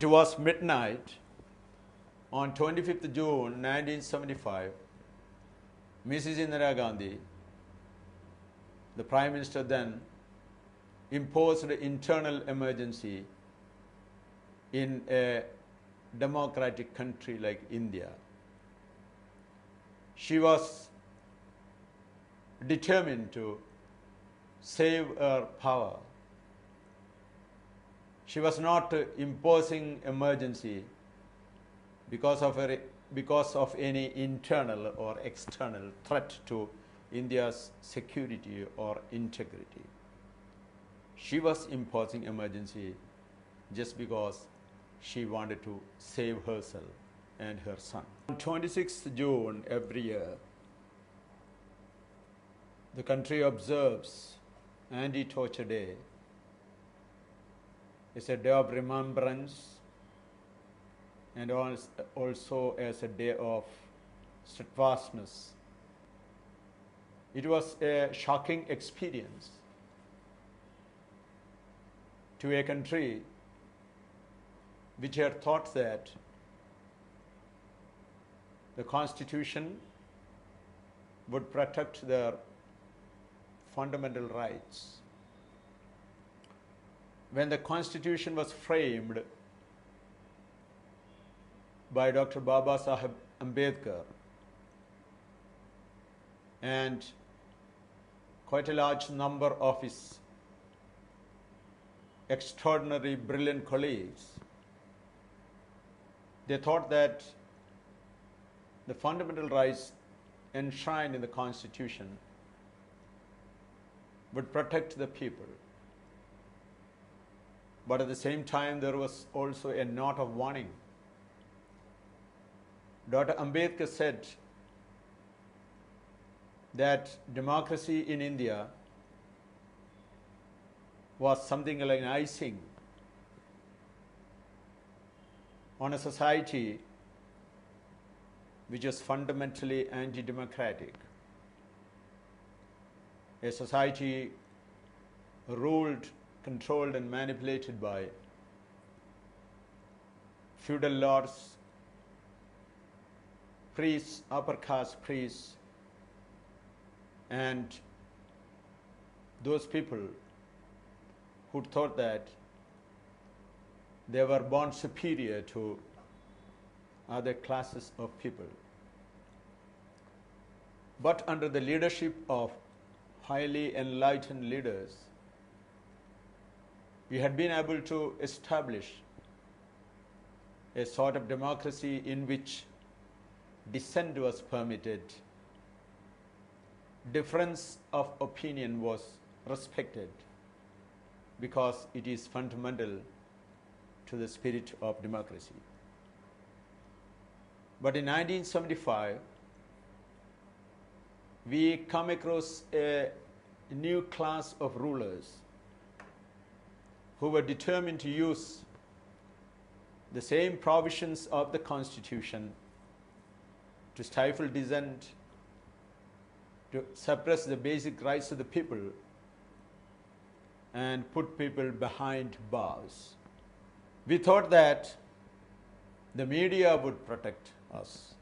It was midnight on 25th June 1975. Mrs. Indira Gandhi, the Prime Minister then, imposed an internal emergency in a democratic country like India. She was determined to save her power. She was not imposing emergency because of any internal or external threat to India's security or integrity. She was imposing emergency just because she wanted to save herself and her son. On 26th June every year, the country observes Anti-Torture Day. It's a day of remembrance and also as a day of steadfastness. It was a shocking experience to a country which had thought that the Constitution would protect their fundamental rights. When the Constitution was framed by Dr. Baba Sahib Ambedkar, and quite a large number of his extraordinary, brilliant colleagues, they thought that the fundamental rights enshrined in the Constitution would protect the people. But at the same time, there was also a note of warning. Dr. Ambedkar said that democracy in India was something like an icing on a society which is fundamentally anti-democratic, a society ruled, controlled and manipulated by feudal lords, priests, upper caste priests, and those people who thought that they were born superior to other classes of people. But under the leadership of highly enlightened leaders, we had been able to establish a sort of democracy in which dissent was permitted, difference of opinion was respected, because it is fundamental to the spirit of democracy. But in 1975, we come across a new class of rulers who were determined to use the same provisions of the Constitution to stifle dissent, to suppress the basic rights of the people, and put people behind bars. We thought that the media would protect us.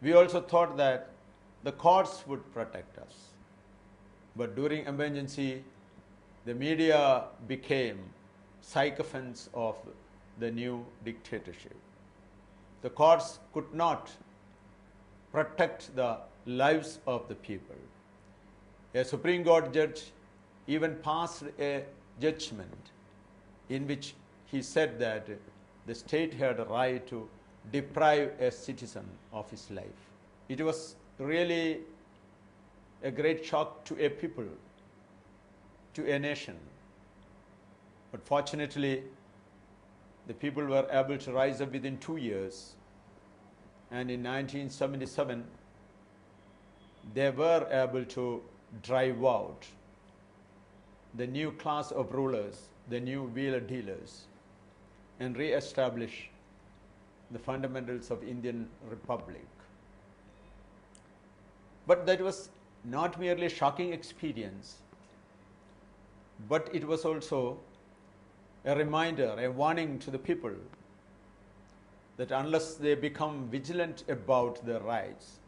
We also thought that the courts would protect us. But during emergency, the media became sycophants of the new dictatorship. The courts could not protect the lives of the people. A Supreme Court judge even passed a judgment in which he said that the state had a right to deprive a citizen of his life. It was really a great shock to a people, to a nation. But fortunately, the people were able to rise up within 2 years. And in 1977, they were able to drive out the new class of rulers, the new wheeler dealers, and re-establish the fundamentals of Indian Republic. But that was not merely a shocking experience, but it was also a reminder, a warning to the people that unless they become vigilant about their rights,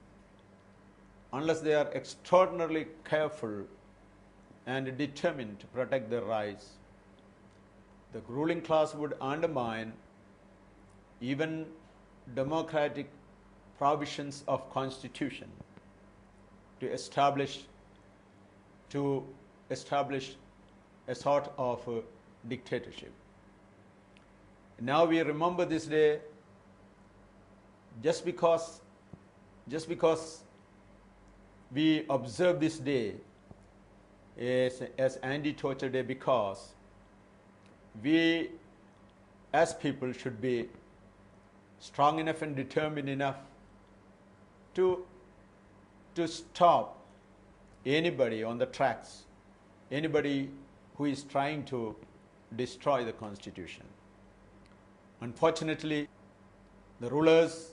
unless they are extraordinarily careful and determined to protect their rights, the ruling class would undermine even democratic provisions of constitution to establish a sort of dictatorship. Now we remember this day just because we observe this day as anti-torture day, because we as people should be strong enough and determined enough to stop anybody on the tracks, anybody who is trying to destroy the Constitution. Unfortunately, the rulers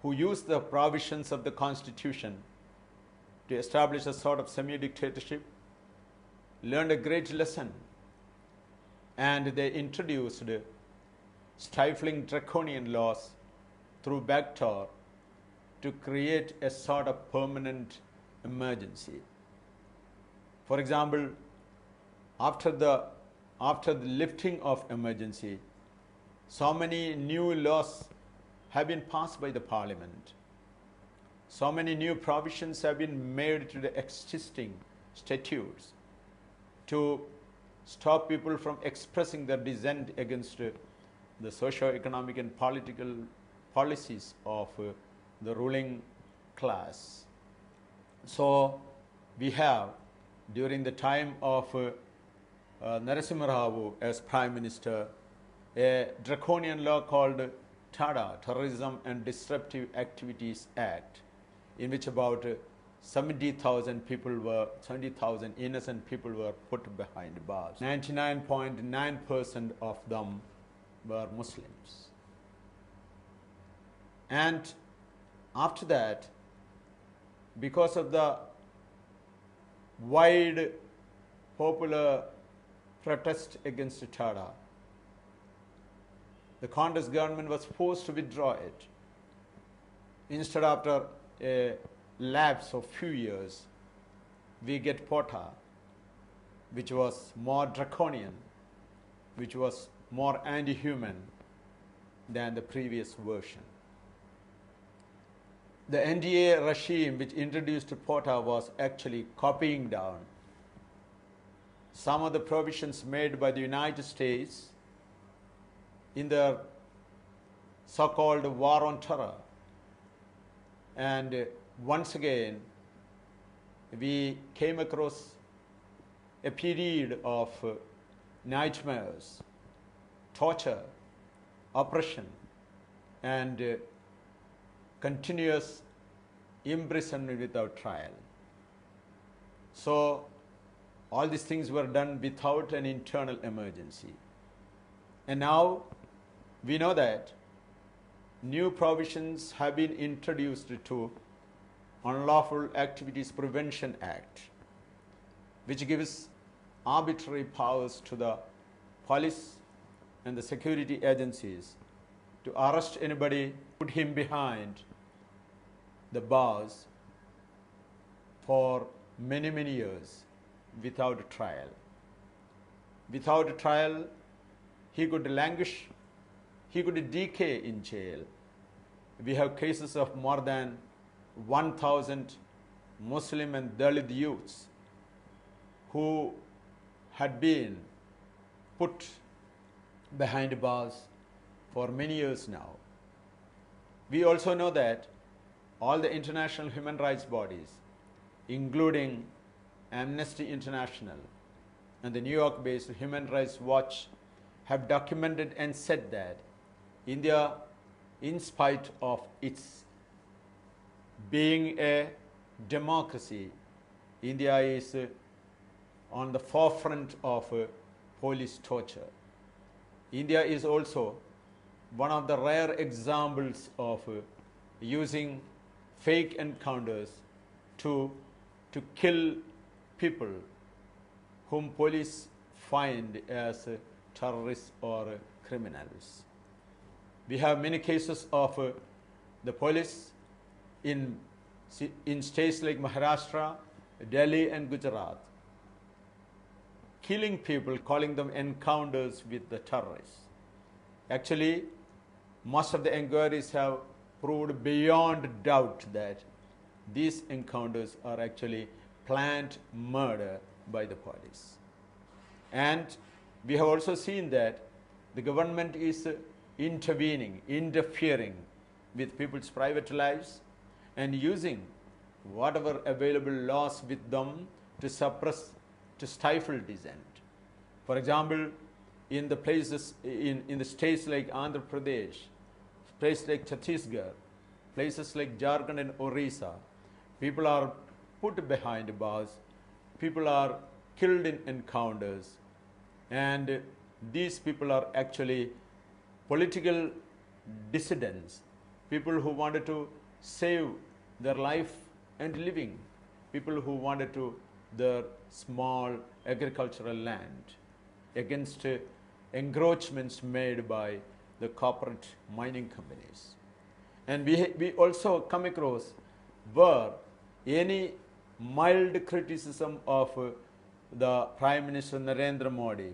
who use the provisions of the Constitution to establish a sort of semi-dictatorship learned a great lesson, and they introduced stifling draconian laws through backdoor to create a sort of permanent emergency. For example, after the lifting of emergency, so many new laws have been passed by the parliament. So many new provisions have been made to the existing statutes to stop people from expressing their dissent against the socio-economic and political policies of the ruling class. So we have, during the time of Narasimha Rao as Prime Minister, a draconian law called TADA, Terrorism and Disruptive Activities Act, in which about 70,000 innocent people were put behind bars. 99.9% of them were Muslims. And after that, because of the wide popular protest against TADA, the Congress government was forced to withdraw it. Instead, after a lapse of few years, we get POTA, which was more draconian, which was more anti-human than the previous version. The NDA regime which introduced POTA was actually copying down some of the provisions made by the United States in their so-called war on terror. And once again, we came across a period of nightmares, torture, oppression, and continuous imprisonment without trial. So all these things were done without an internal emergency. And now we know that new provisions have been introduced to Unlawful Activities Prevention Act, which gives arbitrary powers to the police and the security agencies to arrest anybody, put him behind the bars for many, many years without a trial. Without a trial, he could languish, he could decay in jail. We have cases of more than 1,000 Muslim and Dalit youths who had been put behind bars for many years now. We also know that all the international human rights bodies, including Amnesty International and the New York-based Human Rights Watch, have documented and said that India, in spite of its being a democracy, India is on the forefront of police torture. India is also one of the rare examples of using fake encounters to kill people whom police find as terrorists or criminals. We have many cases of the police in states like Maharashtra, Delhi and Gujarat, killing people, calling them encounters with the terrorists. Actually, most of the inquiries have proved beyond doubt that these encounters are actually planned murder by the police. And we have also seen that the government is interfering with people's private lives and using whatever available laws with them to suppress, to stifle dissent. For example, in the places, in the states like Andhra Pradesh, places like Chhattisgarh, places like Jharkhand and Orissa, people are put behind bars, people are killed in encounters, and these people are actually political dissidents, people who wanted to save their life and living, people who wanted to their small agricultural land against encroachments made by the corporate mining companies. And we also come across where any mild criticism of the Prime Minister Narendra Modi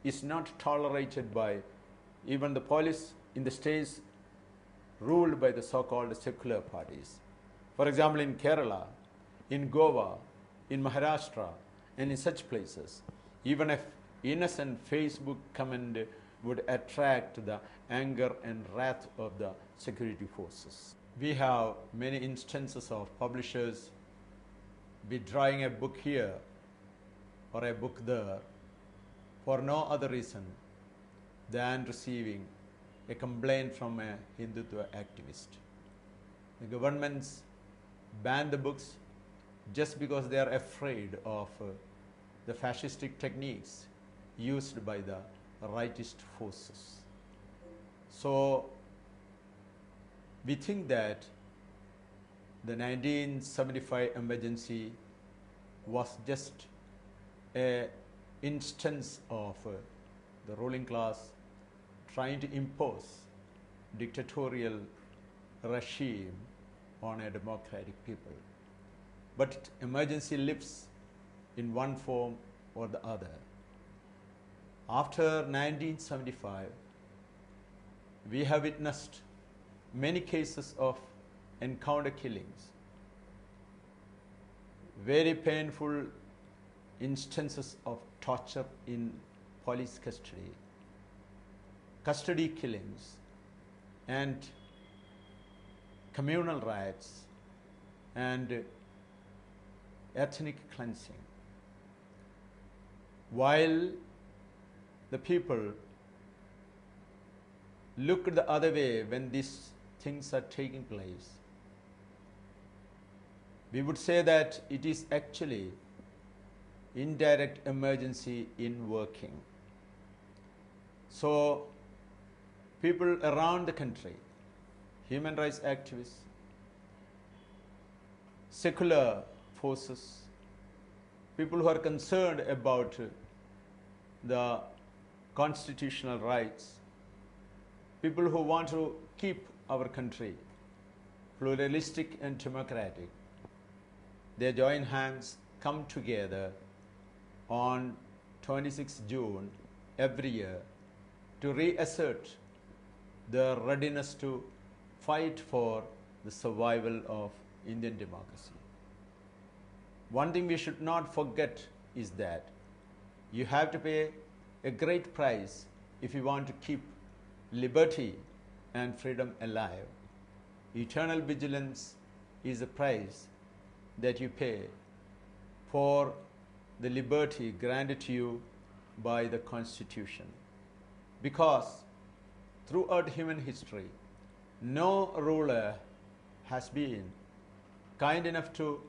is not tolerated by even the police in the states ruled by the so-called secular parties. For example, in Kerala, in Goa, in Maharashtra, and in such places, even if innocent Facebook comment would attract the anger and wrath of the security forces. We have many instances of publishers withdrawing a book here or a book there for no other reason than receiving a complaint from a Hindutva activist. The governments ban the books just because they are afraid of the fascistic techniques used by the rightist forces. So we think that the 1975 emergency was just an instance of the ruling class trying to impose dictatorial regime on a democratic people. But emergency lives in one form or the other. After 1975, we have witnessed many cases of encounter killings, very painful instances of torture in police custody, custody killings, and communal riots, and ethnic cleansing. While the people look the other way when these things are taking place, we would say that it is actually indirect emergency in working. So people around the country, human rights activists, secular forces, people who are concerned about the constitutional rights, people who want to keep our country pluralistic and democratic, they join hands, come together on 26 June every year to reassert their readiness to fight for the survival of Indian democracy. One thing we should not forget is that you have to pay a great price if you want to keep liberty and freedom alive. Eternal vigilance is a price that you pay for the liberty granted to you by the Constitution. Because throughout human history, no ruler has been kind enough to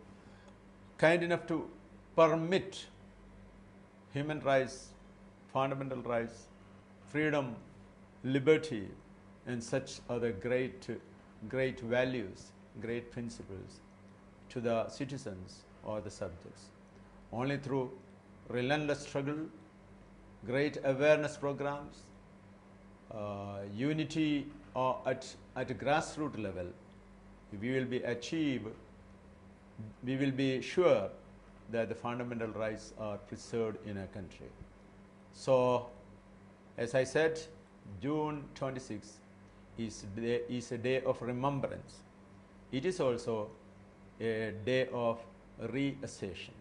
permit human rights, fundamental rights, freedom, liberty, and such other great values, great principles to the citizens or the subjects. Only through relentless struggle, great awareness programs, unity or at a grassroots level, we will be sure that the fundamental rights are preserved in a country. So, as I said, June 26th is a day of remembrance. It is also a day of reassertion.